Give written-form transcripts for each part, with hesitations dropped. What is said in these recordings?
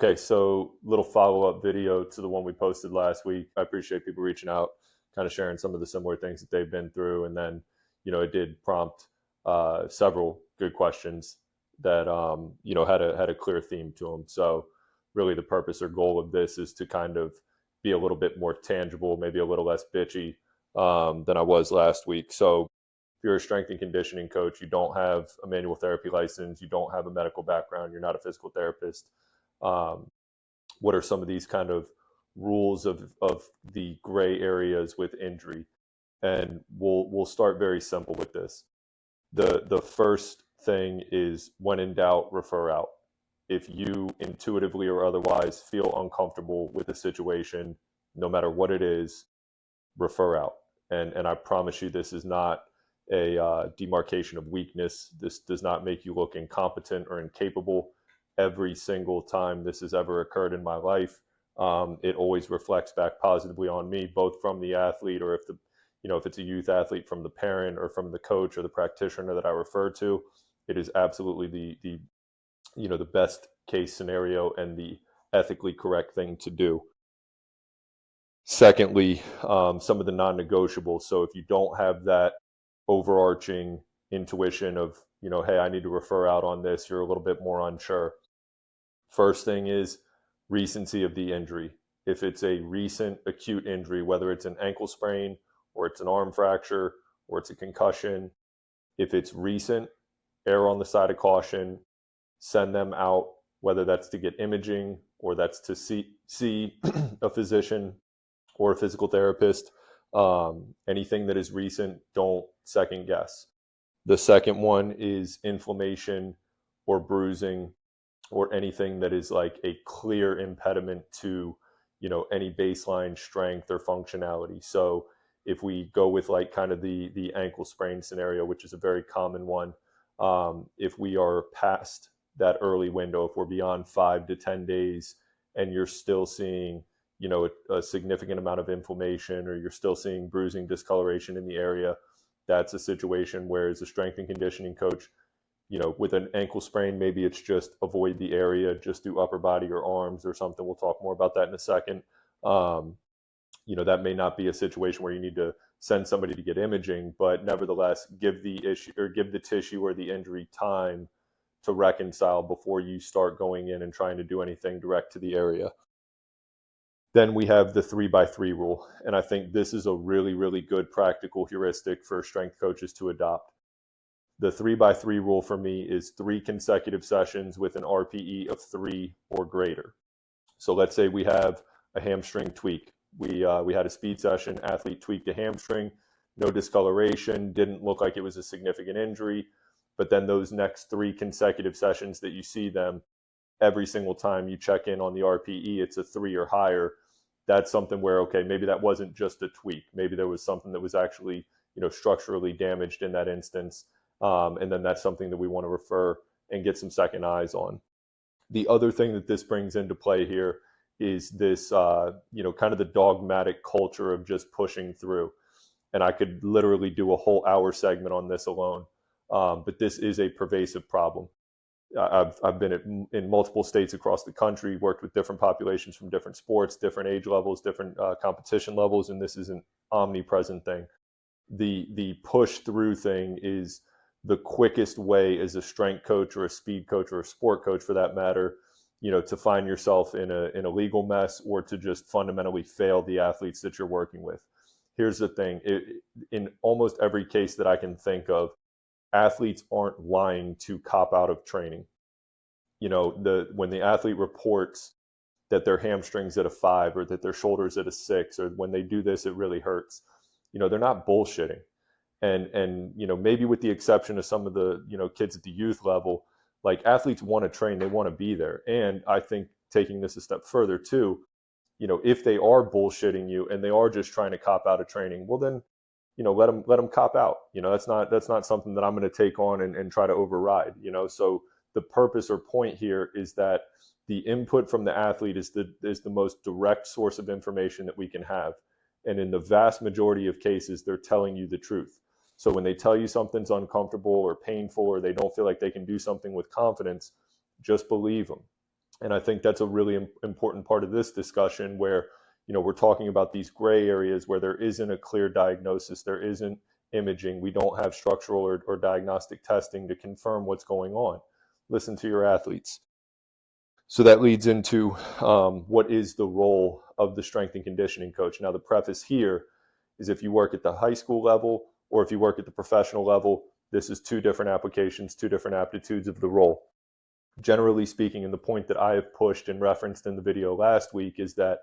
Okay, so little follow-up video to the one we posted last week. I appreciate people reaching out, kind of sharing some of the similar things that they've been through, and then it did prompt several good questions that had a clear theme to them. So really, the purpose or goal of this is to kind of be a little bit more tangible, maybe a little less bitchy than I was last week. So if you're a strength and conditioning coach, you don't have a manual therapy license, you don't have a medical background, you're not a physical therapist. Um, what are some of these kind of rules of the gray areas with injury? And we'll start very simple with this. The first thing is, when in doubt, refer out. If you intuitively or otherwise feel uncomfortable with a situation, no matter what it is, refer out. And I promise you, this is not a demarcation of weakness. This does not make you look incompetent or incapable. Every single time this has ever occurred in my life, it always reflects back positively on me, both from the athlete, or if it's a youth athlete, from the parent or from the coach or the practitioner that I refer to. It is absolutely the best case scenario and the ethically correct thing to do. Secondly, some of the non-negotiables. So if you don't have that overarching intuition of, hey, I need to refer out on this, you're a little bit more unsure. First thing is recency of the injury. If it's a recent acute injury, whether it's an ankle sprain or it's an arm fracture or it's a concussion, if it's recent, err on the side of caution, send them out, whether that's to get imaging or that's to see a physician or a physical therapist. Anything that is recent, don't second guess. The second one is inflammation or bruising or anything that is like a clear impediment to any baseline strength or functionality. So if we go with like kind of the ankle sprain scenario, which is a very common one, if we are past that early window, if we're beyond 5 to 10 days and you're still seeing a significant amount of inflammation, or you're still seeing bruising, discoloration in the area, that's a situation where, as a strength and conditioning coach, with an ankle sprain, maybe it's just avoid the area, just do upper body or arms or something. We'll talk more about that in a second. That may not be a situation where you need to send somebody to get imaging, but nevertheless, give the issue or give the tissue or the injury time to reconcile before you start going in and trying to do anything direct to the area. Then we have the 3x3 rule. And I think this is a really, really good practical heuristic for strength coaches to adopt. The 3x3 rule for me is 3 consecutive sessions with an RPE of 3 or greater. So let's say we have a hamstring tweak. We had a speed session, athlete tweaked a hamstring, no discoloration, didn't look like it was a significant injury. But then those next 3 consecutive sessions that you see them, every single time you check in on the RPE, it's a 3 or higher. That's something where, okay, maybe that wasn't just a tweak. Maybe there was something that was actually, structurally damaged in that instance. And then that's something that we want to refer and get some second eyes on. The other thing that this brings into play here is this, kind of the dogmatic culture of just pushing through. And I could literally do a whole hour segment on this alone. But this is a pervasive problem. I've been in multiple states across the country, worked with different populations from different sports, different age levels, different competition levels, and this is an omnipresent thing. The push through thing is the quickest way, as a strength coach or a speed coach or a sport coach for that matter, to find yourself in a legal mess, or to just fundamentally fail the athletes that you're working with. Here's the thing. In almost every case that I can think of, athletes aren't lying to cop out of training. When the athlete reports that their hamstring's at a 5 or that their shoulder's at a 6, or when they do this, it really hurts. They're not bullshitting. And maybe with the exception of some of the, kids at the youth level, like, athletes want to train, they want to be there. And I think, taking this a step further too, if they are bullshitting you and they are just trying to cop out of training, well then, let them cop out. That's not something that I'm going to take on and try to override. So the purpose or point here is that the input from the athlete is the most direct source of information that we can have. And in the vast majority of cases, they're telling you the truth. So when they tell you something's uncomfortable or painful, or they don't feel like they can do something with confidence, just believe them. And I think that's a really important part of this discussion where, we're talking about these gray areas where there isn't a clear diagnosis, there isn't imaging, we don't have structural or diagnostic testing to confirm what's going on. Listen to your athletes. So that leads into what is the role of the strength and conditioning coach. Now, the preface here is if you work at the high school level or if you work at the professional level, this is two different applications, two different aptitudes of the role. Generally speaking, and the point that I have pushed and referenced in the video last week is that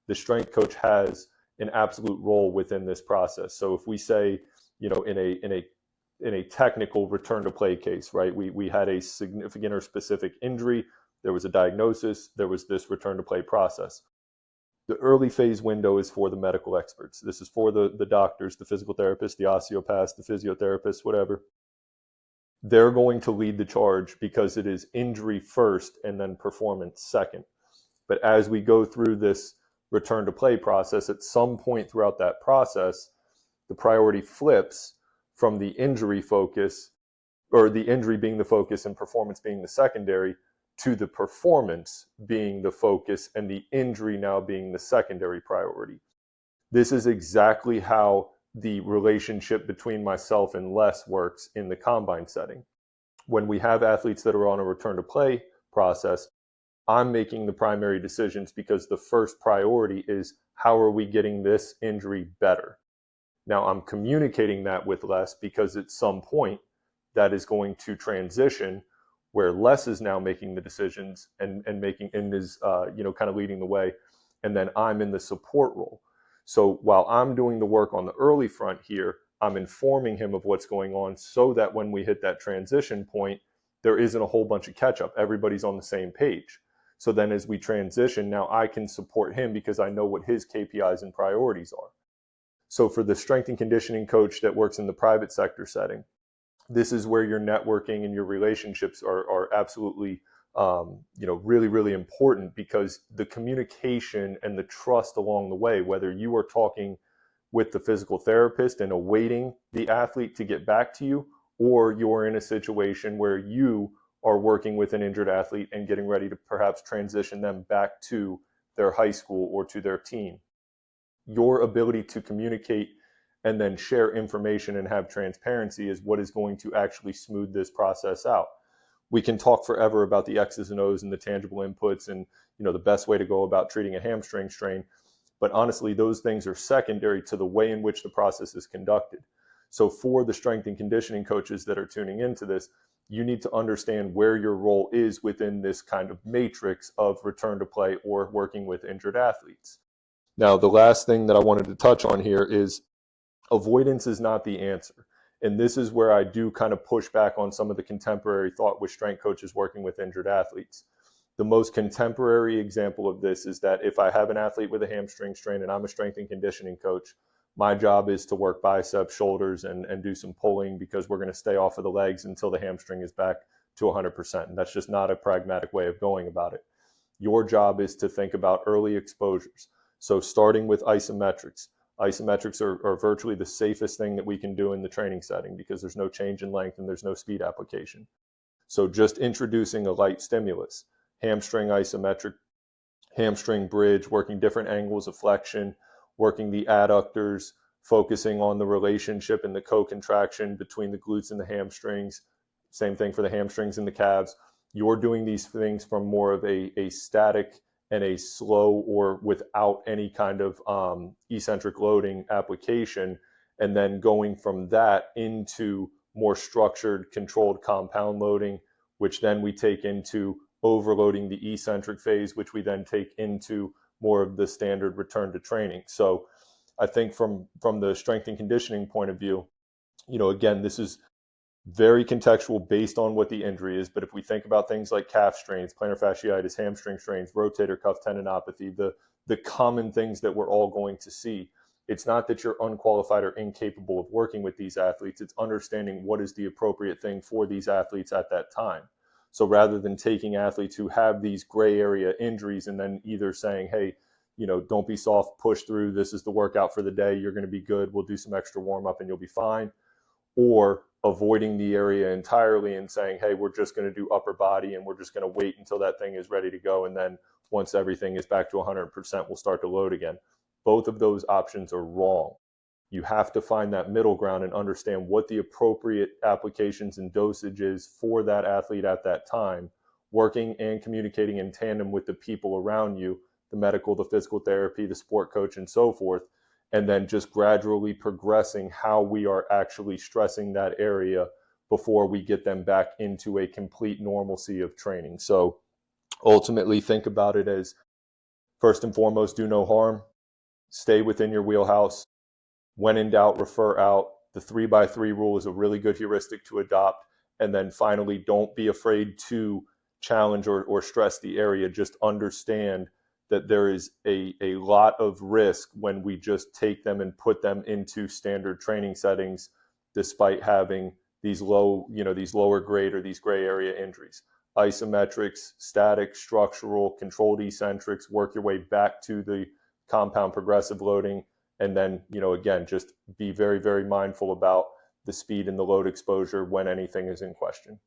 the strength coach has an absolute role within this process. So if we say, in a technical return to play case, right, we had a significant or specific injury, there was a diagnosis, there was this return to play process. The early phase window is for the medical experts. This is for the doctors, the physical therapists, the osteopaths, the physiotherapists, whatever. They're going to lead the charge because it is injury first and then performance second. But as we go through this return to play process, at some point throughout that process, the priority flips from the injury focus, or the injury being the focus and performance being the secondary, to the performance being the focus and the injury now being the secondary priority. This is exactly how the relationship between myself and Les works in the combine setting. When we have athletes that are on a return to play process, I'm making the primary decisions because the first priority is how are we getting this injury better? Now I'm communicating that with Les because at some point that is going to transition where Les is now making the decisions and is kind of leading the way, and then I'm in the support role. So while I'm doing the work on the early front here, I'm informing him of what's going on so that when we hit that transition point, there isn't a whole bunch of catch up. Everybody's on the same page. So then as we transition, now I can support him because I know what his KPIs and priorities are. So for the strength and conditioning coach that works in the private sector setting, this is where your networking and your relationships are absolutely, really, really important, because the communication and the trust along the way, whether you are talking with the physical therapist and awaiting the athlete to get back to you, or you're in a situation where you are working with an injured athlete and getting ready to perhaps transition them back to their high school or to their team. Your ability to communicate and then share information and have transparency is what is going to actually smooth this process out. We can talk forever about the X's and O's and the tangible inputs and the best way to go about treating a hamstring strain, but honestly, those things are secondary to the way in which the process is conducted. So for the strength and conditioning coaches that are tuning into this, you need to understand where your role is within this kind of matrix of return to play or working with injured athletes. Now, the last thing that I wanted to touch on here is avoidance is not the answer. And this is where I do kind of push back on some of the contemporary thought with strength coaches working with injured athletes. The most contemporary example of this is that if I have an athlete with a hamstring strain and I'm a strength and conditioning coach, my job is to work biceps, shoulders, and do some pulling because we're going to stay off of the legs until the hamstring is back to 100%. And that's just not a pragmatic way of going about it. Your job is to think about early exposures. So starting with isometrics. Isometrics are virtually the safest thing that we can do in the training setting because there's no change in length and there's no speed application. So just introducing a light stimulus, hamstring isometric, hamstring bridge, working different angles of flexion, working the adductors, focusing on the relationship and the co-contraction between the glutes and the hamstrings. Same thing for the hamstrings and the calves. You're doing these things from more of a static and a slow or without any kind of eccentric loading application, and then going from that into more structured, controlled compound loading, which then we take into overloading the eccentric phase, which we then take into more of the standard return to training. So I think from the strength and conditioning point of view, again, this is very contextual based on what the injury is. But if we think about things like calf strains, plantar fasciitis, hamstring strains, rotator cuff tendinopathy, the common things that we're all going to see, it's not that you're unqualified or incapable of working with these athletes. It's understanding what is the appropriate thing for these athletes at that time. So rather than taking athletes who have these gray area injuries and then either saying, hey, don't be soft, push through, this is the workout for the day, you're going to be good, we'll do some extra warm up and you'll be fine. or avoiding the area entirely and saying, hey, we're just going to do upper body and we're just going to wait until that thing is ready to go. And then once everything is back to 100%, we'll start to load again. Both of those options are wrong. You have to find that middle ground and understand what the appropriate applications and dosage is for that athlete at that time, working and communicating in tandem with the people around you, the medical, the physical therapy, the sport coach, and so forth, and then just gradually progressing how we are actually stressing that area before we get them back into a complete normalcy of training. So ultimately, think about it as, first and foremost, do no harm, stay within your wheelhouse. When in doubt, refer out. The 3x3 rule is a really good heuristic to adopt. And then finally, don't be afraid to challenge or stress the area. Just understand that there is a lot of risk when we just take them and put them into standard training settings, despite having these lower grade or these gray area injuries. Isometrics, static, structural, controlled eccentrics, work your way back to the compound progressive loading. And then, again, just be very, very mindful about the speed and the load exposure when anything is in question.